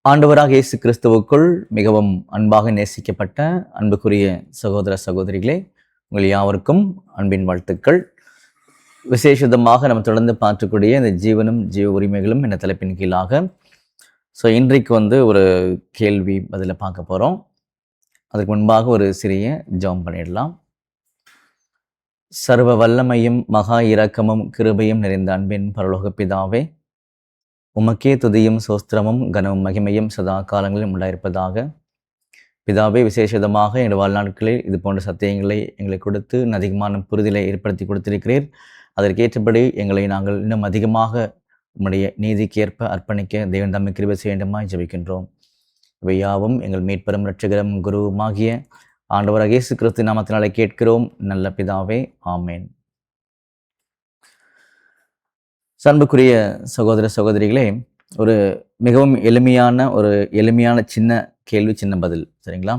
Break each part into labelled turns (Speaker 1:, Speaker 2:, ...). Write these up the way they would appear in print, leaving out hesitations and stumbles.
Speaker 1: ஆண்டவராக இயேசு கிறிஸ்துவுக்குள் மிகவும் அன்பாக நேசிக்கப்பட்ட அன்புக்குரிய சகோதர சகோதரிகளே, உங்கள் யாவருக்கும் அன்பின் வாழ்த்துக்கள். விசேஷமாக நம்ம தொடர்ந்து பார்க்கக்கூடிய இந்த ஜீவனும் ஜீவ உரிமைகளும் என்ற தலைப்பின் கீழாக இன்றைக்கு ஒரு கேள்வி பதில பார்க்க போகிறோம். அதுக்கு முன்பாக ஒரு சிறிய ஜெபம் பண்ணிடலாம். சர்வ வல்லமையும் மகா இரக்கமும் கிருபையும் நிறைந்த அன்பின் பரலோக பிதாவே, உமக்கே துதியும் சோஸ்திரமும் கனமும் மகிமையும் சதா காலங்களிலும் உண்டாயிருப்பதாக. பிதாவே, விசேஷமாக எங்கள் வாழ்நாட்களில் இது போன்ற சத்தியங்களை எங்களை கொடுத்து அதிகமான புரிதலை ஏற்படுத்தி கொடுத்திருக்கிறீர். அதற்கேற்றபடி எங்களை நாங்கள் இன்னும் அதிகமாக உம்முடைய நீதிக்கேற்ப அர்ப்பணிக்க தேவன் தம்மை கிருபை செய்ய வேண்டுமாய் ஜெபிக்கின்றோம். இவை யாவும் எங்கள் மீட்பெரும் இரட்சகரும் குருவுமாகிய ஆண்டவராகிய இயேசு கிறிஸ்து நாமத்தினாலே கேட்கிறோம் நல்ல பிதாவே, ஆமேன். அன்புக்குரிய சகோதர சகோதரிகளே, ஒரு மிகவும் எளிமையான சின்ன கேள்வி, சின்ன பதில், சரிங்களா?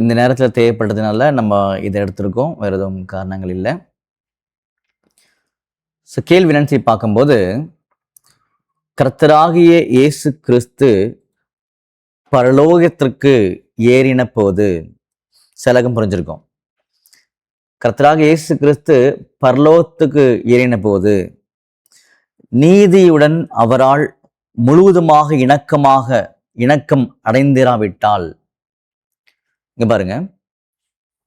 Speaker 1: இந்த நேரத்தில் தேவைப்பட்டதுனால நம்ம இதை எடுத்திருக்கோம், வேறு எதுவும் காரணங்கள் இல்லை. கேள்வி நினைச்சு பார்க்கும்போது, கர்த்தராகிய இயேசு கிறிஸ்து பரலோகத்திற்கு ஏறின போது, சிலகம் புரிஞ்சிருக்கும். கர்த்தராகிய இயேசு கிறிஸ்து பரலோகத்துக்கு ஏறின போது நீதியுடன் அவரால் முழுவதுமாக இணக்கம் அடைந்திராவிட்டால், இங்க பாருங்க,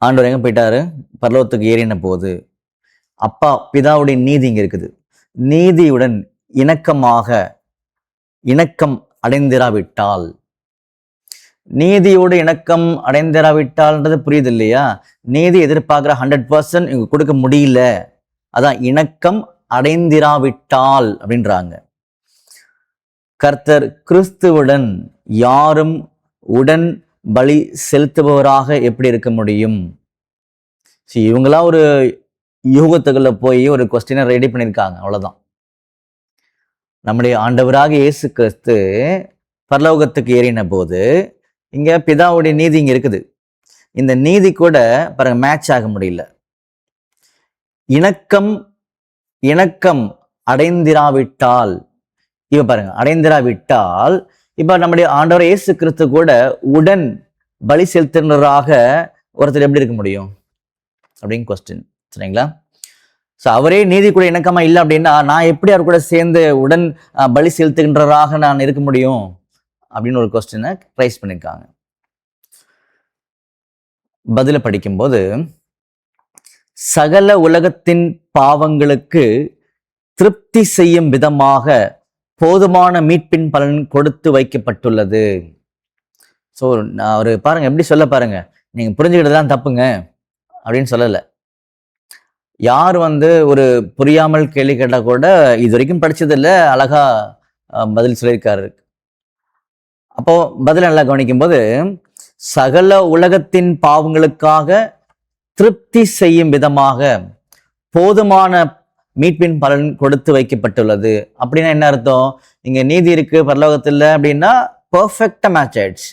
Speaker 1: ஆண்டவர் எங்க போயிட்டாரு? பரலோகத்துக்கு ஏறின போது அப்பா பிதாவுடைய நீதி இங்க இருக்குது. நீதியுடன் இணக்கம் அடைந்திராவிட்டால், நீதியோடு இணக்கம் அடைந்திராவிட்டால்ன்றது புரியுது இல்லையா? நீதி எதிர்பார்க்குற 100% இவங்க கொடுக்க முடியல, அதான் இணக்கம் அடைந்திராவிட்டால் அப்படின்றாங்க. கர்த்தர் கிறிஸ்துவுடன் யாரும் உடன் பலி செலுத்துபவராக எப்படி இருக்க முடியும்? இவங்களா ஒரு யூகத்துக்குள்ள போய் ஒரு கொஸ்டினை ரெடி பண்ணியிருக்காங்க, அவ்வளவுதான். நம்முடைய ஆண்டவராக இயேசு கிறிஸ்து பரலோகத்துக்கு ஏறின போது இங்க பிதாவுடைய நீதி இங்க இருக்குது. இந்த நீதி கூட பாருங்க மேட்ச் ஆக முடியல. இணக்கம் அடைந்திராவிட்டால், இப்ப பாருங்க, அடைந்திராவிட்டால் இப்ப நம்முடைய ஆண்டவர் இயேசு கிறிஸ்து கூட உடன் பலி செலுத்தினராக ஒருத்தர் எப்படி இருக்க முடியும் அப்படின்னு கொஸ்டின், சரிங்களா? அவரே நீதி கூட இணக்கமா இல்லை அப்படின்னா நான் எப்படி அவர் கூட சேர்ந்து உடன் பலி செலுத்துகின்றராக நான் இருக்க முடியும் அப்படின்னு ஒரு கொஸ்டினை ரைஸ் பண்ணியிருக்காங்க. பதில படிக்கும்போது, சகல உலகத்தின் பாவங்களுக்கு திருப்தி செய்யும் விதமாக போதுமான மீட்பின் பலன் கொடுத்து வைக்கப்பட்டுள்ளது. அவரு பாருங்க எப்படி சொல்ல பாருங்க, நீங்க புரிஞ்சுக்கிட்டதுதான் தப்புங்க அப்படின்னு சொல்லல. யார் ஒரு புரியாமல் கேள்வி கேட்டா கூட இது வரைக்கும் படிச்சது இல்லை, அழகா பதில் சொல்லியிருக்காரு. அப்போ பதில் நல்லா கவனிக்கும் போது, சகல உலகத்தின் பாவங்களுக்காக திருப்தி செய்யும் விதமாக போதுமான மீட்பின் பலன் கொடுத்து வைக்கப்பட்டுள்ளது. அப்படின்னா என்ன அர்த்தம்? இங்க நீதி இருக்கு பரலோகத்துல அப்படின்னா பெர்ஃபெக்டா மேட்ச் ஆயிடுச்சு.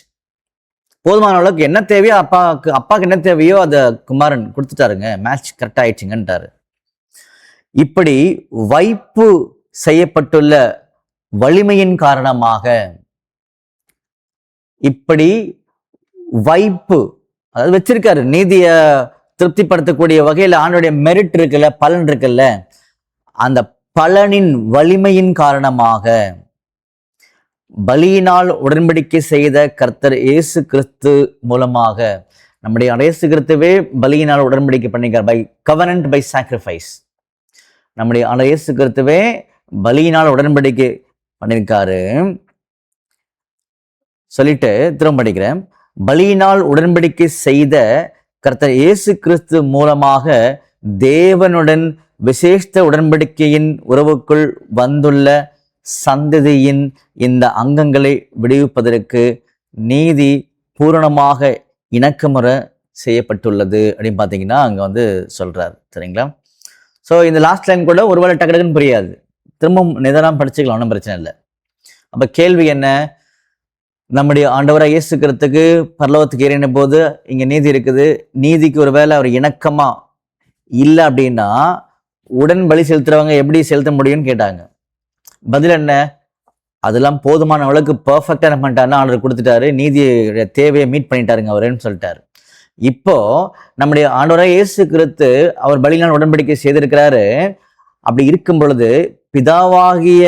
Speaker 1: போதுமான அளவுக்கு என்ன தேவையோ அப்பாவுக்கு என்ன தேவையோ அதை குமாரன் கொடுத்துட்டாருங்க, மேட்ச் கரெக்டா ஆயிடுச்சுங்கன்ட்டாரு. இப்படி வைப்பு செய்யப்பட்டுள்ள வலிமையின் காரணமாக, இப்படி வைப்பு அதாவது வச்சிருக்காரு, நீதிய திருப்திப்படுத்தக்கூடிய வகையில ஆண்டோடைய மெரிட் இருக்குல்ல, பலன் இருக்குல்ல, அந்த பலனின் வலிமையின் காரணமாக பலியினால் உடன்படிக்கை செய்த கர்த்தர் இயேசு கிறிஸ்து மூலமாக நம்முடைய இயேசு கிறிஸ்துவே பலியினால் உடன்படிக்கை பண்ணிருக்கார். By covenant by sacrifice. நம்முடைய இயேசு கிறிஸ்துவே பலியினால் உடன்படிக்கை பண்ணியிருக்காரு. சொல்லிட்டு திரும்ப படிக்கிறேன். பலியினால் உடன்படிக்கை செய்த கர்த்தர் இயேசு கிறிஸ்து மூலமாக தேவனுடன் விசேஷ உடன்படிக்கையின் உறவுக்குள் வந்துள்ள சந்ததியின் இந்த அங்கங்களை விடுவிப்பதற்கு நீதி பூரணமாக இணக்கமுற செய்யப்பட்டுள்ளது அப்படின்னு பார்த்தீங்கன்னா அங்க சொல்றாரு, சரிங்களா? இந்த லாஸ்ட் லைன் கூட ஒருவேளை டக்குன்னு புரியாது, திரும்பவும் நிதானம் படிச்சுக்கலாம், ஒன்றும் பிரச்சனை இல்லை. அப்ப கேள்வி என்ன? நம்முடைய ஆண்டவராக இயேசு கிறிஸ்துக்கு பரலோகத்துக்கு ஏறின போது இங்க நீதி இருக்குது. நீதிக்கு ஒருவேளை அவர் இணக்கமா இல்லை அப்படின்னா உடன் பலி செலுத்துறவங்க எப்படி செலுத்த முடியும்னு கேட்டாங்க. பதில் என்ன? அதெல்லாம் போதுமான அளவுக்கு பர்ஃபெக்டாக என்ன பண்ணிட்டாருன்னா ஆண்டவர் கொடுத்துட்டாரு, நீதியுடைய தேவையை மீட் பண்ணிட்டாருங்க அவருன்னு சொல்லிட்டாரு. இப்போ நம்முடைய ஆண்டவராக இயேசு கிறிஸ்து அவர் பலியினால் உடன்படிக்கை செய்திருக்கிறாரு. அப்படி இருக்கும் பொழுது பிதாவாகிய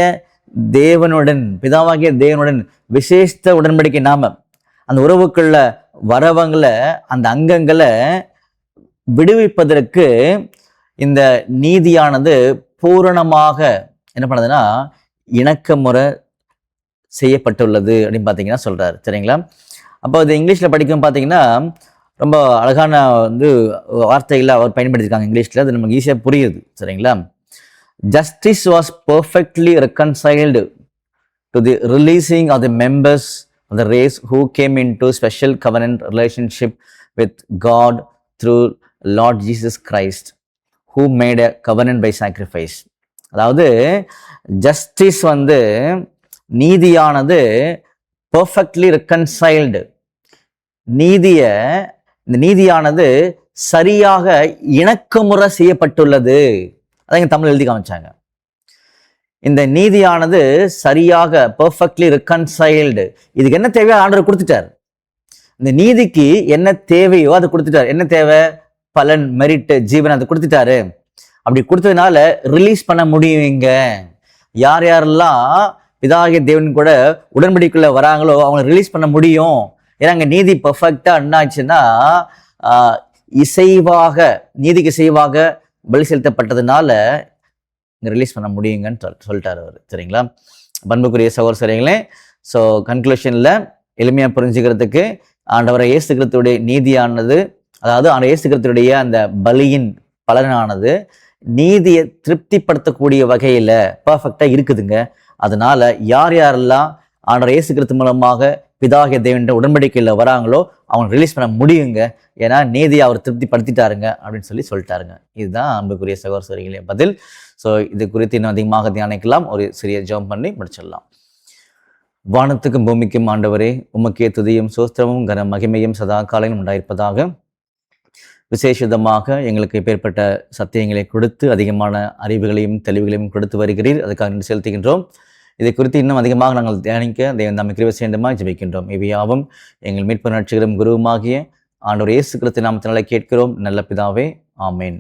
Speaker 1: தேவனுடன் விசேஷ உடன்படிக்கை நாம அந்த உறவுக்குள்ள வரவங்களை அந்த அங்கங்களை விடுவிப்பதற்கு இந்த நீதியானது பூரணமாக என்ன பண்ணுதுன்னா இணக்கமுறை செய்யப்பட்டுள்ளது அப்படின்னு பார்த்தீங்கன்னா சொல்றாரு. சரிங்களா? அப்போ அது இங்கிலீஷில் படிக்கும் பார்த்தீங்கன்னா ரொம்ப அழகான வார்த்தைகளை அவர் பயன்படுத்தியிருக்காங்க இங்கிலீஷில். அது நமக்கு ஈஸியாக புரியுது. சரிங்களா? Justice was perfectly reconciled to the releasing of the members of the race who came into special covenant relationship with God through Lord Jesus Christ, who made a covenant by sacrifice. அதாவது justice நீதியானது perfectly reconciled. இந்த நீதியானது சரியாக இணக்கமுறை செய்யப்பட்டுள்ளது. அதான் தமிழ் எழுதி காமிச்சாங்க. இந்த நீதியானது சரியாக perfectly ரெக்கன்சைல்டு. இதுக்கு என்ன தேவையோ ஆண்டவர் கொடுத்துட்டார். இந்த நீதிக்கு என்ன தேவையோ அதை கொடுத்துட்டார். என்ன தேவை? பலன், மெரிட், ஜீவன் அதை கொடுத்துட்டாரு. அப்படி கொடுத்ததுனால ரிலீஸ் பண்ண முடியுங்க. யார் யாரெல்லாம் பிதாகிய தேவன் கூட உடன்படிக்கைக்குள்ள வராங்களோ அவங்களை ரிலீஸ் பண்ண முடியும். ஏன்னா அங்கே நீதி பெர்ஃபெக்டா என்னாச்சுன்னா நீதிக்கு இசைவாக பலி செலுத்தப்பட்டதுனால ரிலீஸ் பண்ண முடியுங்கன்னு சொல்லிட்டாரு அவர். சரிங்களா? பண்புக்குரிய சகோதரர்களே, ஸோ கன்க்ளூஷன்ல எளிமையா புரிஞ்சுக்கிறதுக்கு ஆண்டவரை இயேசு கிறிஸ்துவுடைய நீதியானது, அதாவது ஆண்டவர் இயேசு கிறிஸ்துவுடைய அந்த பலியின் பலனானது நீதியை திருப்திப்படுத்தக்கூடிய வகையில பர்ஃபெக்டா இருக்குதுங்க. அதனால யார் யாரெல்லாம் ஆண்டவர் இயேசு கிறிஸ்து மூலமாக பிதாகிய தேவன் உடன்படிக்கையில் வராங்களோ அவங்க ரிலீஸ் பண்ண முடியுங்க. ஏன்னா நீதியை அவர் திருப்திப்படுத்திட்டாருங்க அப்படின்னு சொல்லிட்டாருங்க. இதுதான் அன்புக்குரிய சகோதரர்களே பதில். ஸோ இது குறித்து இன்னும் அதிகமாக தியானிக்கலாம். ஒரு சிறிய ஜெபம் பண்ணி முடிச்சிடலாம். வானத்துக்கும் பூமிக்கும் ஆண்டவரே, உமக்கே துதியும் சோஸ்திரமும் கன மகிமையும் சதா காலையும் உண்டாயிருப்பதாக. விசேஷமாக எங்களுக்கு இப்பேற்பட்ட சத்தியங்களை கொடுத்து அதிகமான அறிவுகளையும் தெளிவுகளையும் கொடுத்து வருகிறீர். அதுக்காக நன்றி செலுத்துகின்றோம். இதை குறித்து இன்னும் அதிகமாக நாங்கள் தியானிக்க தேவன் நம்மை கிருபை செய்யும்படியாக ஜெபிக்கின்றோம். இவையாவும் எங்கள் மீட்பு ரட்சகரும் குருவுமாகிய ஆண்டவர் இயேசு கிறிஸ்து நாமத்தினாலே கேட்கிறோம் நல்ல பிதாவே. ஆமேன்.